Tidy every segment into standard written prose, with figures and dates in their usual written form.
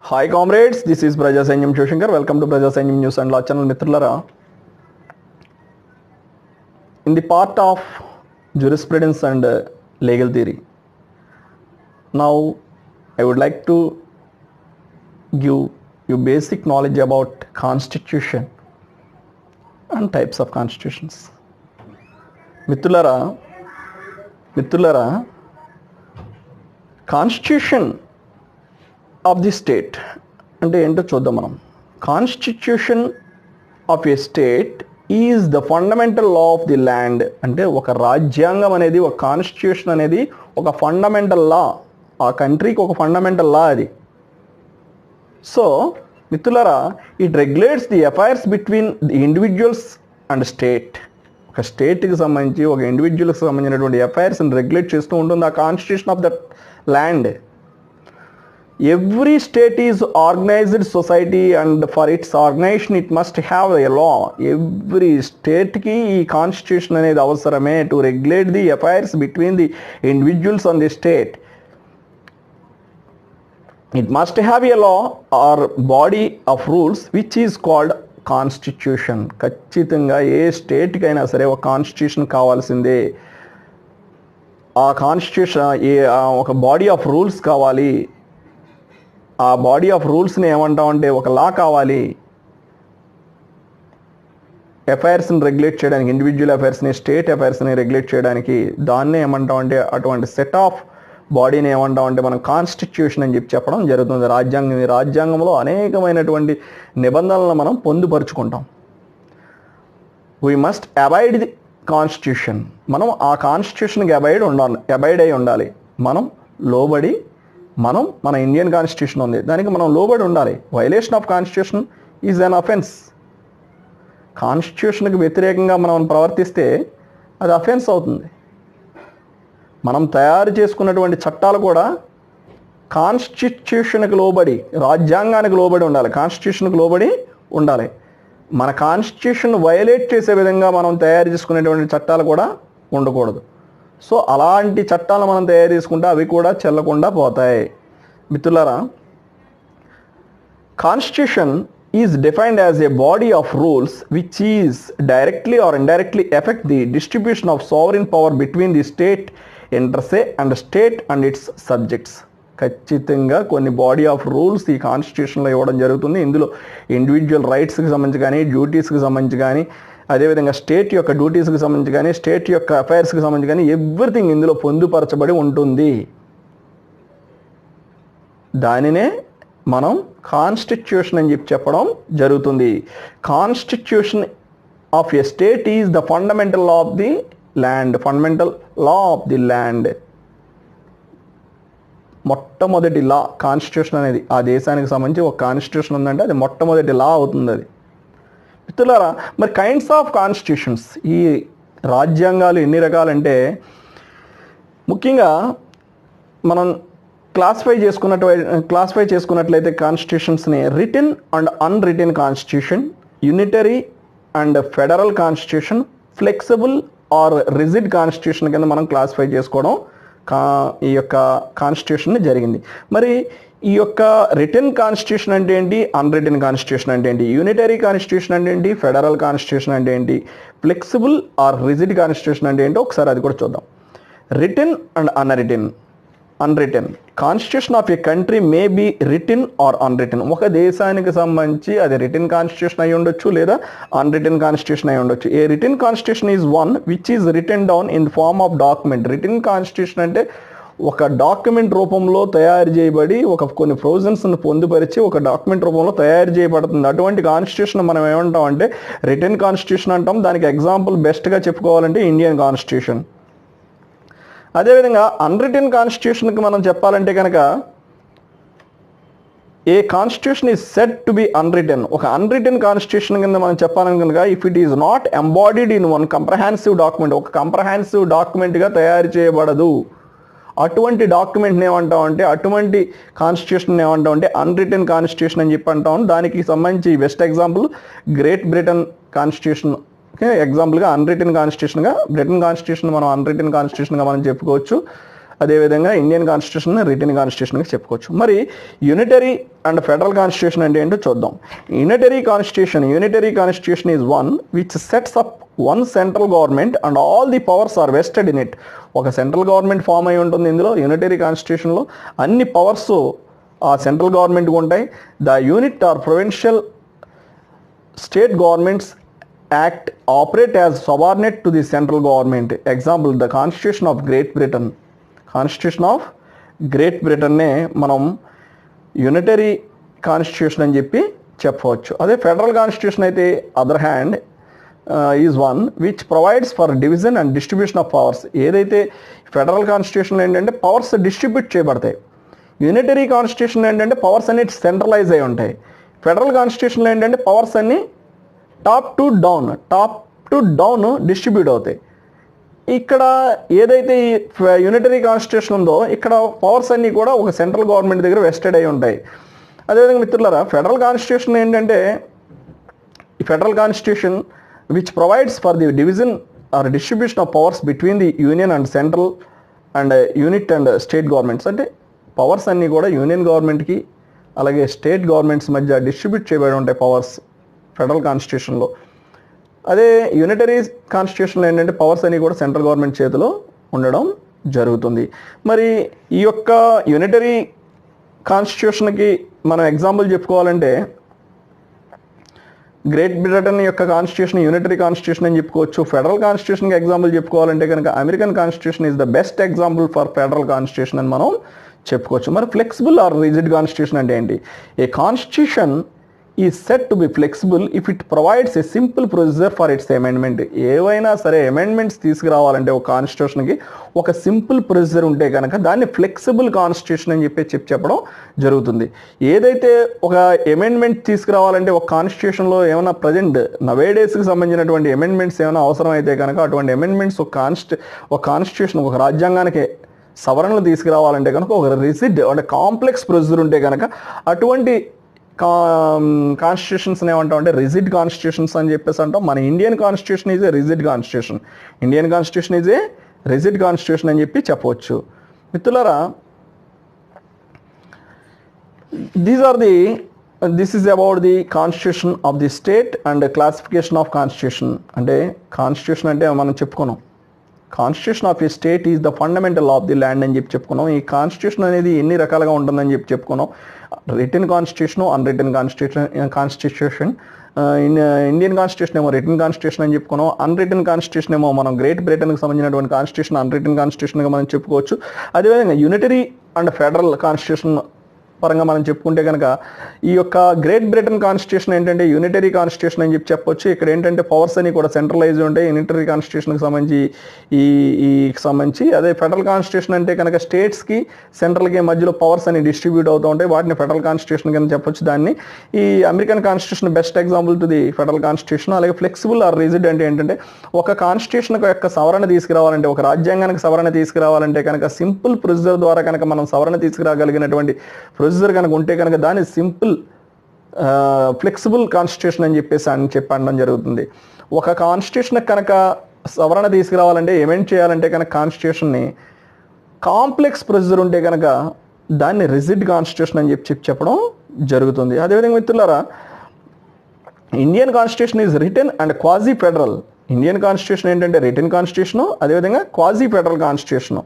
Hi comrades, this is ప్రజా సైన్యం Shivshankar. Welcome to ప్రజా సైన్యం న్యూస్ అండ్ లా ఛానల్. మిత్రులరా, in the part of jurisprudence and legal theory, now I would like to give you basic knowledge about constitution and types of constitutions. మిత్రులరా, constitution of the state అంటే ఏంటో చూద్దాం మనం. Constitution of A state is the fundamental law of the land. అంటే ఒక రాజ్యాంగం అనేది, ఒక కాన్స్టిట్యూషన్ అనేది ఒక ఫండమెంటల్ లా, ఆ కంట్రీకి ఒక ఫండమెంటల్ లా అది. సో మిత్రులారా, it regulates the affairs between the individuals and state. ఒక స్టేట్కి సంబంధించి, ఒక ఇండివిజువల్కి సంబంధించినటువంటి అఫైర్స్ని రెగ్యులేట్ చేస్తూ ఉంటుంది ఆ constitution of that land. Every state is organized society and for its organization it must have a law. Every state ki ee constitution anedi avasarame to regulate the affairs between the individuals and the state. It must have a law or body of rules which is called constitution. ఖచ్చితంగా ఏ స్టేట్కి అయినా సరే ఒక constitution కావాల్సిందే. ఆ constitution ఒక body of rules కావాలి. ఆ బాడీ ఆఫ్ రూల్స్ని ఏమంటామంటే ఒక లా కావాలి. అఫైర్స్ని రెగ్యులేట్ చేయడానికి, ఇండివిజువల్ అఫైర్స్ని, స్టేట్ అఫైర్స్ని రెగ్యులేట్ చేయడానికి దాన్నే ఏమంటామంటే, అటువంటి సెట్ ఆఫ్ బాడీని ఏమంటామంటే మనం కాన్స్టిట్యూషన్ అని చెప్పడం జరుగుతుంది. రాజ్యాంగంలో అనేకమైనటువంటి నిబంధనలను మనం పొందుపరుచుకుంటాం. We must abide the constitution. మనం ఆ కాన్స్టిట్యూషన్కి అబైడ్ అయి ఉండాలి. మనం లోబడి, మన ఇండియన్ కాన్స్టిట్యూషన్ ఉంది, దానికి మనం లోబడి ఉండాలి. Violation of constitution is an offence. కాన్స్టిట్యూషన్కి వ్యతిరేకంగా మనం ప్రవర్తిస్తే అది అఫెన్స్ అవుతుంది. మనం తయారు చేసుకున్నటువంటి చట్టాలు కూడా కాన్స్టిట్యూషన్కి లోబడి, రాజ్యాంగానికి లోబడి ఉండాలి, కాన్స్టిట్యూషన్కి లోబడి ఉండాలి. మన కాన్స్టిట్యూషన్ వైలేట్ చేసే విధంగా మనం తయారు చేసుకునేటువంటి చట్టాలు కూడా ఉండకూడదు. సో అలాంటి చట్టాలు మనం తయారు చేసుకుంటే అవి కూడా చెల్లకుండా పోతాయి. మిత్రులారా, constitution is defined as a body of rules which is directly or indirectly effect the distribution of sovereign power between the state ఇంటర్సే and state and it's subjects. ఖచ్చితంగా కొన్ని బాడీ ఆఫ్ రూల్స్ ఈ కాన్స్టిట్యూషన్లో ఇవ్వడం జరుగుతుంది. ఇందులో ఇండివిజువల్ రైట్స్కి సంబంధించి కానీ, డ్యూటీస్కి సంబంధించి కానీ, అదేవిధంగా స్టేట్ యొక్క డ్యూటీస్కి సంబంధించి కానీ, స్టేట్ యొక్క అఫైర్స్కి సంబంధించి కానీ ఎవ్రీథింగ్ ఇందులో పొందుపరచబడి ఉంటుంది. దానినే మనం కాన్స్టిట్యూషన్ అని చెప్పడం జరుగుతుంది. Constitution of a state is the fundamental law of the land. Fundamental law of the land, మొట్టమొదటి లా కాన్స్టిట్యూషన్ అనేది. ఆ దేశానికి సంబంధించి ఒక కాన్స్టిట్యూషన్ ఉందంటే అది మొట్టమొదటి లా అవుతుంది అది. మిత్రులారా, మరి కైండ్స్ ఆఫ్ కాన్స్టిట్యూషన్స్, ఈ రాజ్యాంగాలు ఎన్ని రకాలంటే, ముఖ్యంగా మనం క్లాసిఫై చేసుకున్నట్లయితే కాన్స్టిట్యూషన్స్ని written and unwritten constitution, unitary and federal constitution, flexible or rigid constitution కింద మనం క్లాసిఫై చేసుకోవడం ఈ యొక్క కాన్స్టిట్యూషన్ జరిగింది. మరి ఈ యొక్క రిటన్ కాన్స్టిట్యూషన్ అంటే ఏంటి, అన్రిటన్ కాన్స్టిట్యూషన్ అంటే ఏంటి, యూనిటరీ కాన్స్టిట్యూషన్ అంటే ఏంటి, ఫెడరల్ కాన్స్టిట్యూషన్ అంటే ఏంటి, ఫ్లెక్సిబుల్ ఆర్ రిజిడ్ కాన్స్టిట్యూషన్ అంటే ఏంటో ఒకసారి అది కూడా చూద్దాం. Written and unwritten constitution of a country may be written or unwritten. ఒక దేశానికి సంబంధించి అది రిటన్ కాన్స్టిట్యూషన్ అయి ఉండొచ్చు లేదా అన్రిటన్ కాన్స్టిట్యూషన్ అయి ఉండొచ్చు. A written constitution is one which is written down in form of document. Written constitution అంటే ఒక డాక్యుమెంట్ రూపంలో తయారు చేయబడి, కొన్ని ప్రొవిజన్స్ని పొందుపరిచి ఒక డాక్యుమెంట్ రూపంలో తయారు చేయబడుతుంది. అటువంటి కాన్స్టిట్యూషన్ మనం ఏమంటాం అంటే రిటన్ కాన్స్టిట్యూషన్ అంటాం. దానికి ఎగ్జాంపుల్ బెస్ట్గా చెప్పుకోవాలంటే ఇండియన్ కాన్స్టిట్యూషన్. అదేవిధంగా అన్రిటన్ కాన్స్టిట్యూషన్కి మనం చెప్పాలంటే కనుక, a constitution is said to be unwritten. ఒక అన్రిటన్ కాన్స్టిట్యూషన్ కింద మనం చెప్పాలని కనుక, if it is not embodied in one comprehensive document, ఒక కంప్రహెన్సివ్ డాక్యుమెంట్గా తయారు చేయబడదు. అటువంటి డాక్యుమెంట్ని ఏమంటామంటే, అటువంటి కాన్స్టిట్యూషన్ ఏమంటామంటే అన్రిటన్ కాన్స్టిట్యూషన్ అని చెప్పి అంటాం. దానికి సంబంధించి best example great Britain constitution. ఎగ్జాంపుల్గా అన్రిటన్ కాన్స్టిట్యూషన్గా, బ్రిటన్ కాన్స్టిట్యూషన్ మనం అన్రిటన్ కాన్స్టిట్యూషన్గా మనం చెప్పుకోవచ్చు. అదేవిధంగా ఇండియన్ కాన్స్టిట్యూషన్ రిటన్ కాన్స్టిట్యూషన్గా చెప్పుకోవచ్చు. మరి యూనిటరీ అండ్ ఫెడరల్ కాన్స్టిట్యూషన్ అంటే ఏంటో చూద్దాం. Unitary constitution is one which sets up one central government and all the powers are vested in it. ఒక సెంట్రల్ గవర్నమెంట్ ఫామ్ అయి ఉంటుంది ఇందులో యూనిటరీ కాన్స్టిట్యూషన్లో. అన్ని పవర్స్ ఆ సెంట్రల్ గవర్నమెంట్కి ఉంటాయి. The unit or provincial state governments act operate as subordinate to the central government. Example the constitution of Great Britain. Constitution of Great బ్రిటన్నే మనం యూనిటరీ కాన్స్టిట్యూషన్ అని చెప్పి చెప్పవచ్చు. అదే ఫెడరల్ కాన్స్టిట్యూషన్ అయితే other hand is one which provides for division and distribution of powers. ఏదైతే federal constitution ఏంటంటే powers distribute చేయబడతాయి. యూనిటరీ కాన్స్టిట్యూషన్ ఏంటంటే పవర్స్ అన్ని సెంట్రలైజ్ అయి ఉంటాయి. ఫెడరల్ కాన్స్టిట్యూషన్లో ఏంటంటే పవర్స్ అన్ని టాప్ టు డౌన్ డిస్ట్రిబ్యూట్ అవుతాయి. ఇక్కడ ఏదైతే యూనిటరీ కాన్స్టిట్యూషన్ ఉందో ఇక్కడ పవర్స్ అన్నీ కూడా ఒక సెంట్రల్ గవర్నమెంట్ దగ్గర వెస్టెడ్ అయి ఉంటాయి. అదేవిధంగా మిత్రులారా ఫెడరల్ కాన్స్టిట్యూషన్ ఏంటంటే federal constitution which provides for the division or distribution of powers between the union and central and unit and state governments. అంటే పవర్స్ అన్నీ కూడా యూనియన్ గవర్నమెంట్కి అలాగే స్టేట్ గవర్నమెంట్స్ మధ్య డిస్ట్రిబ్యూట్ చేయబడి ఉంటాయి పవర్స్ ఫెడరల్ కాన్స్టిట్యూషన్లో. అదే యూనిటరీ కాన్స్టిట్యూషన్లో ఏంటంటే పవర్స్ అన్నీ కూడా సెంట్రల్ గవర్నమెంట్ చేతిలో ఉండడం జరుగుతుంది. మరి ఈ యొక్క యూనిటరీ కాన్స్టిట్యూషన్కి మనం ఎగ్జాంపుల్ చెప్పుకోవాలంటే గ్రేట్ బ్రిటన్ యొక్క కాన్స్టిట్యూషన్ యూనిటరీ కాన్స్టిట్యూషన్ అని చెప్పుకోవచ్చు. ఫెడరల్ కాన్స్టిట్యూషన్కి ఎగ్జాంపుల్ చెప్పుకోవాలంటే కనుక American constitution is the best example for federal constitution అని మనం చెప్పుకోవచ్చు. మరి ఫ్లెక్సిబుల్ ఆర్ రిజిడ్ కాన్స్టిట్యూషన్ అంటే ఏంటి? ఏ కాన్స్టిట్యూషన్ ఈ set to be flexible if it provides A simple procedure for it's amendment. ఏవైనా సరే అమెండ్మెంట్స్ తీసుకురావాలంటే ఒక కాన్స్టిట్యూషన్కి ఒక సింపుల్ ప్రొసీజర్ ఉంటే కనుక దాన్ని ఫ్లెక్సిబుల్ కాన్స్టిట్యూషన్ అని చెప్పడం జరుగుతుంది. ఏదైతే ఒక అమెండ్మెంట్ తీసుకురావాలంటే ఒక కాన్స్టిట్యూషన్లో ఏమైనా ప్రజెంట్ నవేడేస్కి సంబంధించినటువంటి అమెండ్మెంట్స్ ఏమైనా అవసరం అయితే కనుక అటువంటి అమెండ్మెంట్స్ ఒక కాన్స్టిట్యూషన్ ఒక రాజ్యాంగానికి సవరణలు తీసుకురావాలంటే కనుక ఒక రిజిడ్ అంటే కాంప్లెక్స్ ప్రొసీజర్ ఉంటే కనుక అటువంటి కాన్స్టిట్యూషన్స్ ఏమంటాం అంటే రిజిడ్ కాన్స్టిట్యూషన్స్ అని చెప్పేసి అంటాం. మన Indian constitution is a rigid constitution. Indian constitution is a rigid constitution అని చెప్పి చెప్పవచ్చు. మిత్రులారా this is about the constitution of the state and classification of constitution. అంటే కాన్స్టిట్యూషన్ అంటే మనం చెప్పుకున్నాం constitution of A state is the fundamental of the land అని చెప్పి చెప్పుకున్నాం. ఈ కాన్స్టిట్యూషన్ అనేది ఎన్ని రకాలుగా ఉంటుందని చెప్పి చెప్పుకున్నాం. Written constitution unwritten constitution Indian constitution ఏమో రిటన్ కాన్స్టిట్యూషన్ అని చెప్పుకున్నాం. అన్రిటన్ కాన్స్టిట్యూషన్ ఏమో మనం గ్రేట్ బ్రిటన్కి సంబంధించినటువంటి కాన్స్టిట్యూషన్ అన్రిటన్ కాన్స్టిట్యూషన్గా మనం చెప్పుకోవచ్చు. అదేవిధంగా యూనిటరీ అండ్ ఫెడరల్ కాన్స్టిట్యూషన్ పరంగా మనం చెప్పుకుంటే కనుక ఈ యొక్క గ్రేట్ బ్రిటన్ కాన్స్టిట్యూషన్ ఏంటంటే యూనిటరీ కాన్స్టిట్యూషన్ అని చెప్పొచ్చు. ఇక్కడ ఏంటంటే పవర్స్ అని కూడా సెంట్రలైజ్ ఉంటాయి యూనిటరీ కాన్స్టిట్యూషన్కి సంబంధించి. అదే ఫెడరల్ కాన్స్టిట్యూషన్ అంటే కనుక స్టేట్స్కి సెంట్రల్కి మధ్యలో పవర్స్ అని డిస్ట్రిబ్యూట్ అవుతూ ఉంటాయి. వాటిని ఫెడరల్ కాన్స్టిట్యూషన్ కింద చెప్పొచ్చు. దాన్ని ఈ American constitution best example to the federal constitution. అలాగే ఫ్లెక్సిబుల్ ఆర్ రిజిడ్ అంటే ఏంటంటే ఒక కాన్స్టిట్యూషన్ యొక్క సవరణ తీసుకురావాలంటే ఒక రాజ్యాంగానికి సవరణ తీసుకురావాలంటే కనుక సింపుల్ ప్రొసీజర్ ద్వారా కనుక మనం సవరణ తీసుకురాగలిగినటువంటి ప్రొసీజర్ కనుక ఉంటే కనుక దాన్ని సింపుల్ ఫ్లెక్సిబుల్ కాన్స్టిట్యూషన్ అని చెప్పడం జరుగుతుంది. ఒక కాన్స్టిట్యూషన్ కనుక సవరణ తీసుకురావాలంటే ఎమెండ్ చేయాలంటే కనుక కాన్స్టిట్యూషన్ని కాంప్లెక్స్ ప్రొసీజర్ ఉంటే కనుక దాన్ని రిజిడ్ కాన్స్టిట్యూషన్ అని చెప్పడం జరుగుతుంది. అదేవిధంగా మిత్రులారా Indian constitution is return and quasi federal. Indian constitution ఏంటంటే రిటన్ కాన్స్టిట్యూషను అదేవిధంగా క్వాజీ ఫెడరల్ కాన్స్టిట్యూషన్.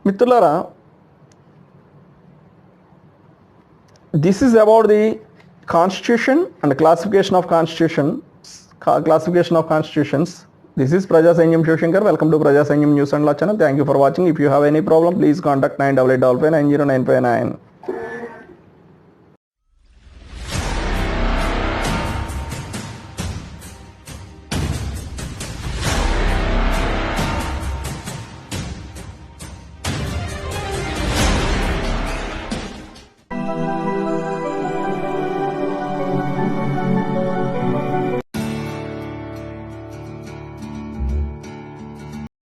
మిత్రులారా this is about the constitution and classification of constitutions. This is Praja Sainyam Shivshankar. Welcome to Praja Sainyam News and Law channel. Thank you for watching. If you have any problem, please contact 9855 909559.